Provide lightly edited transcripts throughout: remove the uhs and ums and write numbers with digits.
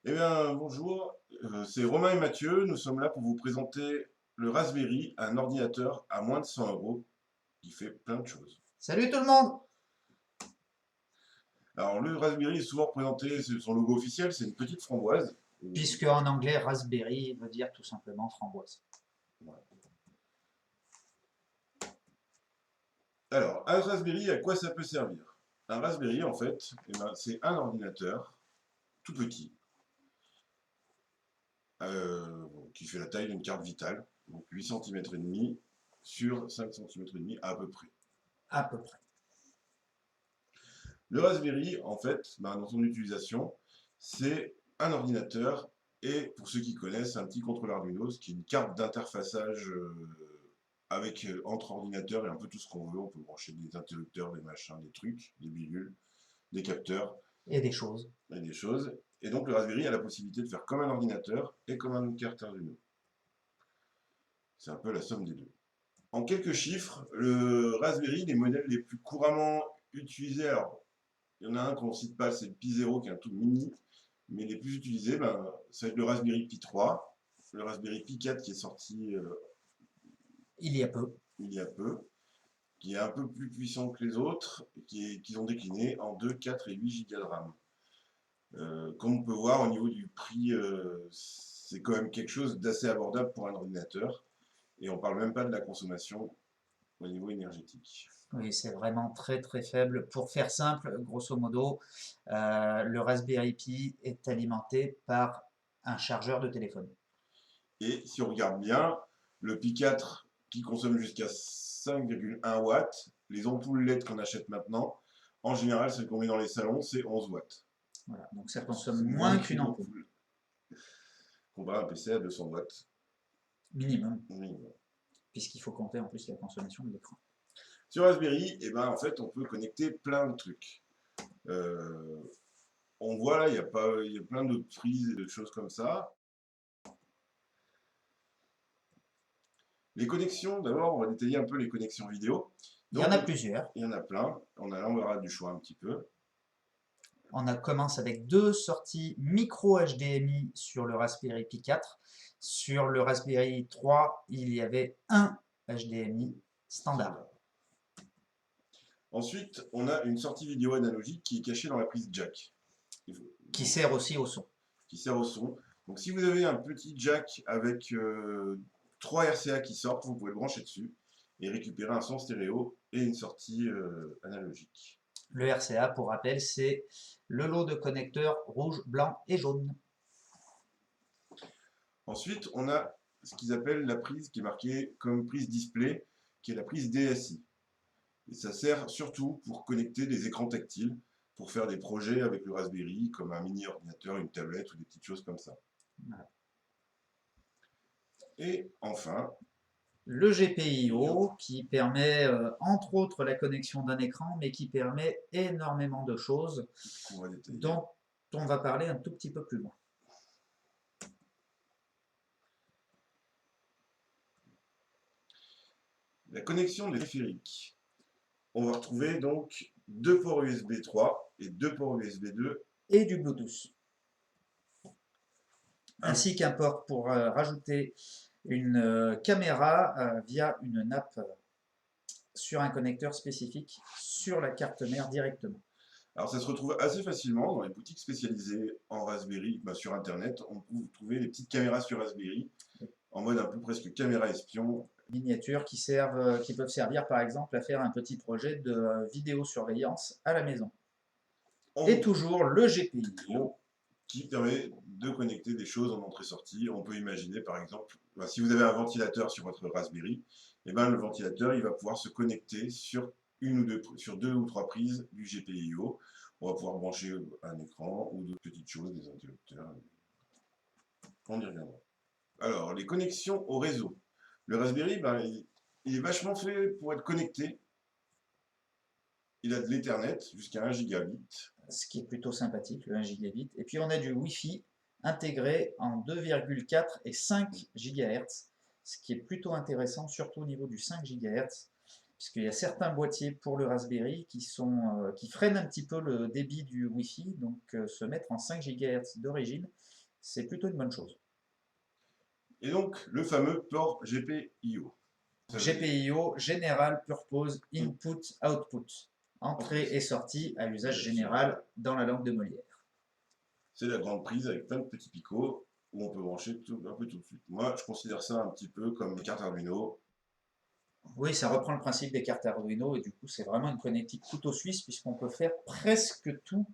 Eh bien, bonjour, c'est Romain et Mathieu. Nous sommes là pour vous présenter le Raspberry, un ordinateur à moins de 100 euros qui fait plein de choses. Salut tout le monde! Alors, le Raspberry est souvent représenté, son logo officiel, c'est une petite framboise. Puisque en anglais, raspberry veut dire tout simplement framboise. Voilà. Alors, un Raspberry, à quoi ça peut servir? Un Raspberry, en fait, eh ben, c'est un ordinateur tout petit qui fait la taille d'une carte vitale, donc 8 cm et demi sur 5 cm et demi à peu près. À peu près. Le Raspberry, en fait, dans son utilisation, c'est un ordinateur et, pour ceux qui connaissent, un petit contrôleur Arduino, ce qui est une carte d'interfaçage entre ordinateur et un peu tout ce qu'on veut. On peut brancher des interrupteurs, des machins, des trucs, des bidules, des capteurs Et des choses. et des choses. Et donc le Raspberry a la possibilité de faire comme un ordinateur et comme une carte Arduino. C'est un peu la somme des deux. En quelques chiffres, le Raspberry, les modèles les plus couramment utilisés, alors il y en a un qu'on ne cite pas, c'est le Pi 0 qui est un tout mini, mais les plus utilisés, ça va être le Raspberry Pi 3, le Raspberry Pi 4 qui est sorti Il y a peu. il y a peu, qui est un peu plus puissant que les autres, et qu'ils ont décliné en 2, 4 et 8 Go de RAM. Comme on peut voir au niveau du prix, c'est quand même quelque chose d'assez abordable pour un ordinateur, et on ne parle même pas de la consommation au niveau énergétique. Oui, c'est vraiment très très faible. Pour faire simple, grosso modo, le Raspberry Pi est alimenté par un chargeur de téléphone. Et si on regarde bien, le Pi 4 qui consomme jusqu'à 5,1 watts, les ampoules LED qu'on achète maintenant, en général, celles qu'on met dans les salons, c'est 11 watts. Voilà, donc ça consomme C'est moins moins qu'une qu'une ampoule, ampoule. Comparé à un PC à 200 watts minimum, minimum. puisqu'il faut compter en plus la consommation de l'écran. Sur Raspberry, en fait, on peut connecter plein de trucs. Euh, on voit là, il y a plein de prises et de choses comme ça. Les connexions, d'abord, on va détailler un peu les connexions vidéo. Il y en Donc, a plusieurs. il y en a plein. Là, on verra du choix un petit peu. Commence avec deux sorties micro HDMI sur le Raspberry Pi 4. Sur le Raspberry 3, il y avait un HDMI standard. Ensuite, on a une sortie vidéo analogique qui est cachée dans la prise jack. Qui sert aussi au son. Qui sert au son. Donc si vous avez un petit jack avec 3 RCA qui sortent, vous pouvez le brancher dessus et récupérer un son stéréo et une sortie analogique. Le RCA, pour rappel, c'est le lot de connecteurs rouge, blanc et jaune. Ensuite, on a ce qu'ils appellent la prise qui est marquée comme prise display, qui est la prise DSI. Et ça sert surtout pour connecter des écrans tactiles, pour faire des projets avec le Raspberry, comme un mini ordinateur, une tablette ou des petites choses comme ça. Voilà. Et enfin, Le GPIO qui permet entre autres la connexion d'un écran, mais qui permet énormément de choses dont on va parler un tout petit peu plus loin. La connexion des périphériques. On va retrouver donc deux ports USB 3 et deux ports USB 2. Et du Bluetooth. Ainsi qu'un port pour rajouter une caméra via une nappe sur un connecteur spécifique sur la carte mère directement. Alors ça se retrouve assez facilement dans les boutiques spécialisées en Raspberry, sur internet. On peut trouver des petites caméras sur Raspberry en mode un peu presque caméra espion. Miniatures qui peuvent servir par exemple à faire un petit projet de vidéosurveillance à la maison. Et toujours le GPIO qui permet de connecter des choses en entrée-sortie. On peut imaginer par exemple, si vous avez un ventilateur sur votre Raspberry, le ventilateur il va pouvoir se connecter sur deux ou trois prises du GPIO. On va pouvoir brancher un écran ou d'autres petites choses, des interrupteurs. On y reviendra. Alors, les connexions au réseau. Le Raspberry, il est vachement fait pour être connecté. Il a de l'Ethernet jusqu'à 1 gigabit. Ce qui est plutôt sympathique, le 1 gigabit. Et puis on a du Wi-Fi intégré en 2,4 et 5 GHz, ce qui est plutôt intéressant, surtout au niveau du 5 GHz, puisqu'il y a certains boîtiers pour le Raspberry qui freinent un petit peu le débit du Wi-Fi, donc se mettre en 5 GHz d'origine c'est plutôt une bonne chose. Et donc, le fameux port GPIO. GPIO, General Purpose Input Output. Entrée et sortie à usage général dans la langue de Molière. C'est la grande prise avec plein de petits picots où on peut brancher un peu tout de suite. Moi, je considère ça un petit peu comme une carte Arduino. Oui, ça reprend le principe des cartes Arduino et du coup, c'est vraiment une connectique couteau suisse puisqu'on peut faire presque tout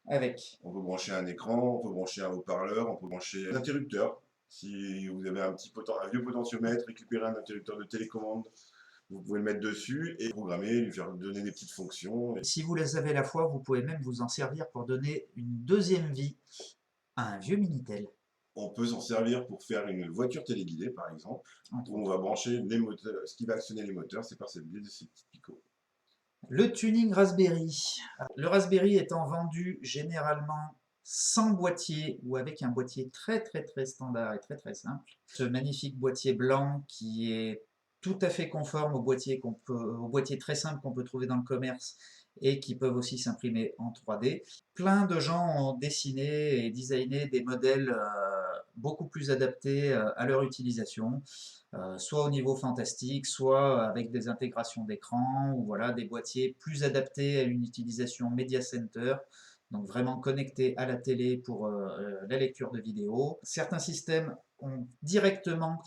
avec. On peut brancher un écran, on peut brancher un haut-parleur, on peut brancher un interrupteur. Si vous avez un vieux potentiomètre, récupérer un interrupteur de télécommande, vous pouvez le mettre dessus et programmer, lui faire donner des petites fonctions. Si vous les avez la foi, vous pouvez même vous en servir pour donner une deuxième vie à un vieux Minitel. On peut s'en servir pour faire une voiture téléguidée, par exemple, où on va brancher les moteurs. Ce qui va actionner les moteurs, c'est par cette biais de ces petits picots. Le tuning Raspberry. Le Raspberry étant vendu généralement sans boîtier ou avec un boîtier très standard et très simple. Ce magnifique boîtier blanc qui est tout à fait conforme au boîtier très simple qu'on peut trouver dans le commerce et qui peuvent aussi s'imprimer en 3D. Plein de gens ont dessiné et designé des modèles beaucoup plus adaptés à leur utilisation, soit au niveau fantastique, soit avec des intégrations d'écran, ou voilà, des boîtiers plus adaptés à une utilisation Media Center, donc vraiment connectés à la télé pour la lecture de vidéos. Certains systèmes ont directement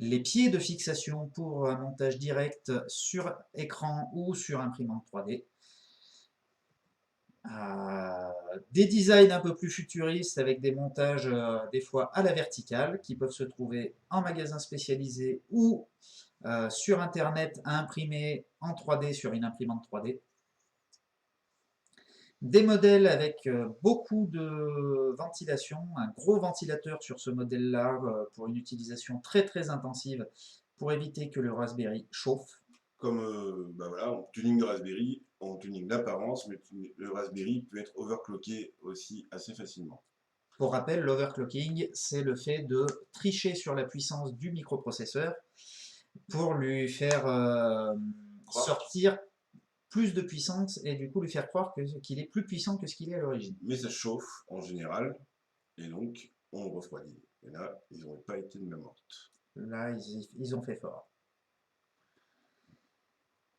les pieds de fixation pour un montage direct sur écran ou sur imprimante 3D. Des designs un peu plus futuristes avec des montages des fois à la verticale qui peuvent se trouver en magasin spécialisé ou sur internet à imprimer en 3D sur une imprimante 3D. Des modèles avec beaucoup de ventilation, un gros ventilateur sur ce modèle-là pour une utilisation très intensive pour éviter que le Raspberry chauffe. Comme voilà, en tuning de Raspberry, en tuning d'apparence, mais le Raspberry peut être overclocké aussi assez facilement. Pour rappel, l'overclocking, c'est le fait de tricher sur la puissance du microprocesseur pour lui faire sortir plus de puissance et du coup lui faire croire qu'il est plus puissant que ce qu'il est à l'origine. Mais ça chauffe en général, et donc on le refroidit. Et là, ils n'ont pas été de même ordre. Là, ils ont fait fort.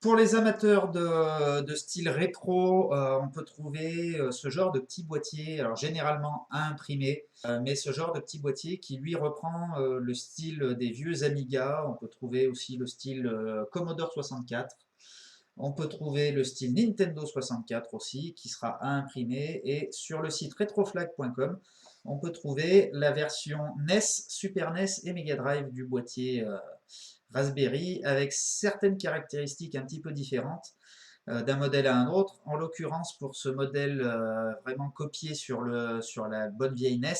Pour les amateurs de style rétro, on peut trouver ce genre de petit boîtier, alors généralement à imprimer, mais ce genre de petit boîtier qui lui reprend le style des vieux Amiga. On peut trouver aussi le style Commodore 64. On peut trouver le style Nintendo 64 aussi, qui sera à imprimer. Et sur le site retroflag.com, on peut trouver la version NES, Super NES et Mega Drive du boîtier Raspberry, avec certaines caractéristiques un petit peu différentes d'un modèle à un autre. En l'occurrence, pour ce modèle vraiment copié sur la bonne vieille NES,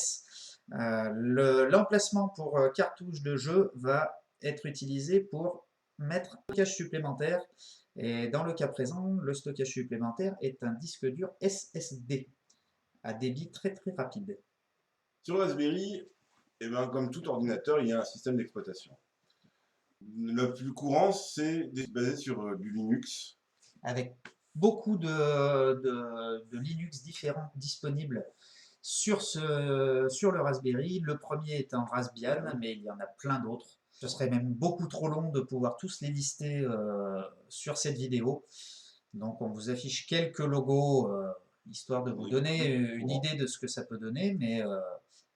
l'emplacement pour cartouche de jeu va être utilisé pour mettre un stockage supplémentaire. Et dans le cas présent, le stockage supplémentaire est un disque dur SSD à débit très rapide. Sur le Raspberry, eh ben, comme tout ordinateur, il y a un système d'exploitation. Le plus courant, c'est basé sur du Linux. Avec beaucoup de Linux différents disponibles sur le Raspberry. Le premier étant Raspbian, mais il y en a plein d'autres. Ce serait même beaucoup trop long de pouvoir tous les lister sur cette vidéo. Donc on vous affiche quelques logos, histoire de vous donner une idée de ce que ça peut donner, mais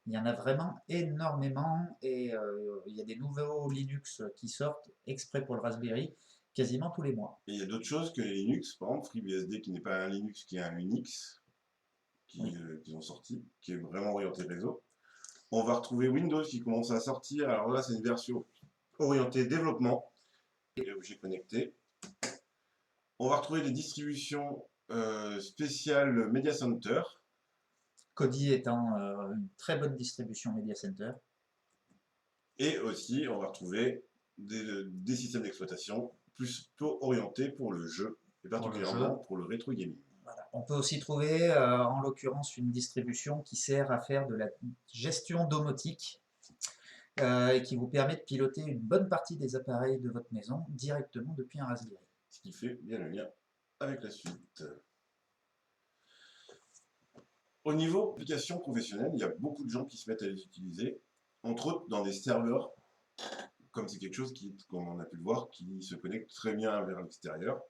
il y en a vraiment énormément et il y a des nouveaux Linux qui sortent exprès pour le Raspberry quasiment tous les mois. Et il y a d'autres choses que les Linux, par exemple FreeBSD qui n'est pas un Linux, qui est un Unix, qu'ils ont sorti, qui est vraiment orienté réseau. On va retrouver Windows qui commence à sortir, alors là c'est une version orientée développement et objets connectés. On va retrouver des distributions spéciales Media Center. Kodi étant une très bonne distribution Media Center. Et aussi, on va retrouver des systèmes d'exploitation plutôt orientés pour le jeu, et particulièrement pour le rétro gaming. Voilà. On peut aussi trouver, en l'occurrence, une distribution qui sert à faire de la gestion domotique et qui vous permet de piloter une bonne partie des appareils de votre maison directement depuis un Raspberry. Ce qui fait bien le lien avec la suite. Au niveau application professionnelle, il y a beaucoup de gens qui se mettent à les utiliser, entre autres dans des serveurs, comme c'est quelque chose qui, comme on a pu le voir, qui se connecte très bien vers l'extérieur.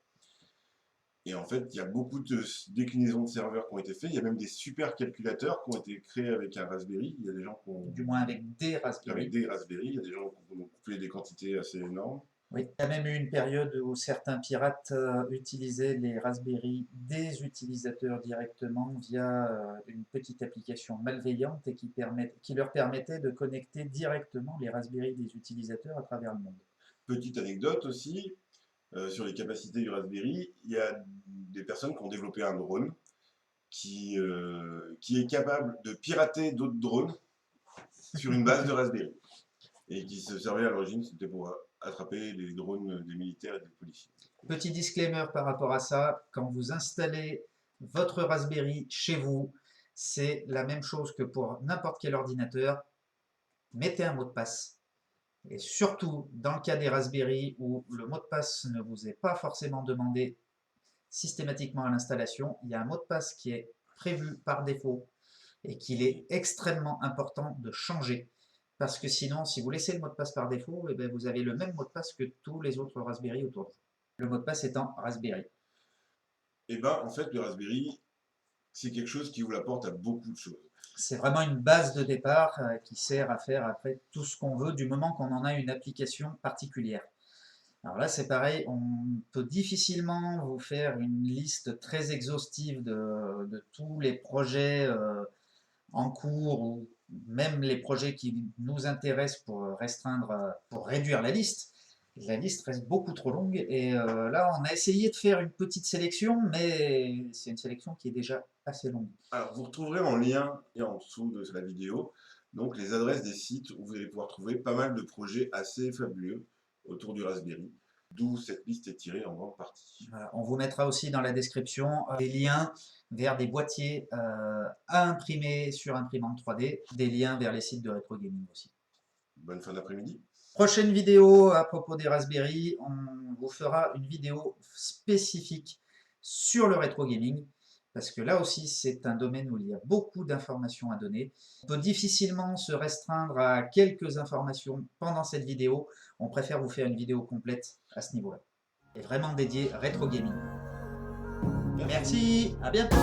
Et en fait, il y a beaucoup de déclinaisons de serveurs qui ont été faits. Il y a même des super calculateurs qui ont été créés avec un Raspberry. Il y a des gens qui ont... Du moins avec des Raspberry. Avec des Raspberry. Il y a des gens qui ont coupé des quantités assez énormes. Oui, il y a même eu une période où certains pirates utilisaient les Raspberry des utilisateurs directement via une petite application malveillante et qui leur permettait de connecter directement les Raspberry des utilisateurs à travers le monde. Petite anecdote aussi, sur les capacités du Raspberry, il y a des personnes qui ont développé un drone qui est capable de pirater d'autres drones sur une base de Raspberry. Et qui se servait à l'origine, c'était pour attraper les drones des militaires et des policiers. Petit disclaimer par rapport à ça, quand vous installez votre Raspberry chez vous, c'est la même chose que pour n'importe quel ordinateur. Mettez un mot de passe. Et surtout, dans le cas des Raspberry où le mot de passe ne vous est pas forcément demandé systématiquement à l'installation, il y a un mot de passe qui est prévu par défaut et qu'il est extrêmement important de changer. Parce que sinon, si vous laissez le mot de passe par défaut, eh bien, vous avez le même mot de passe que tous les autres Raspberry autour de vous. Le mot de passe étant Raspberry. Et bien, en fait, le Raspberry, c'est quelque chose qui vous apporte à beaucoup de choses. C'est vraiment une base de départ qui sert à faire après tout ce qu'on veut du moment qu'on en a une application particulière. Alors là, c'est pareil, on peut difficilement vous faire une liste très exhaustive de tous les projets en cours ou même les projets qui nous intéressent pour pour réduire la liste. La liste reste beaucoup trop longue et là, on a essayé de faire une petite sélection, mais c'est une sélection qui est déjà assez longue. Alors, vous retrouverez en lien et en dessous de la vidéo donc les adresses des sites où vous allez pouvoir trouver pas mal de projets assez fabuleux autour du Raspberry, d'où cette liste est tirée en grande partie. Voilà, on vous mettra aussi dans la description des liens vers des boîtiers à imprimer sur imprimante 3D, des liens vers les sites de rétro gaming aussi. Bonne fin d'après-midi. Prochaine vidéo à propos des Raspberry, on vous fera une vidéo spécifique sur le rétro gaming, parce que là aussi c'est un domaine où il y a beaucoup d'informations à donner. On peut difficilement se restreindre à quelques informations pendant cette vidéo, on préfère vous faire une vidéo complète à ce niveau-là, et vraiment dédiée rétro gaming. Merci, à bientôt.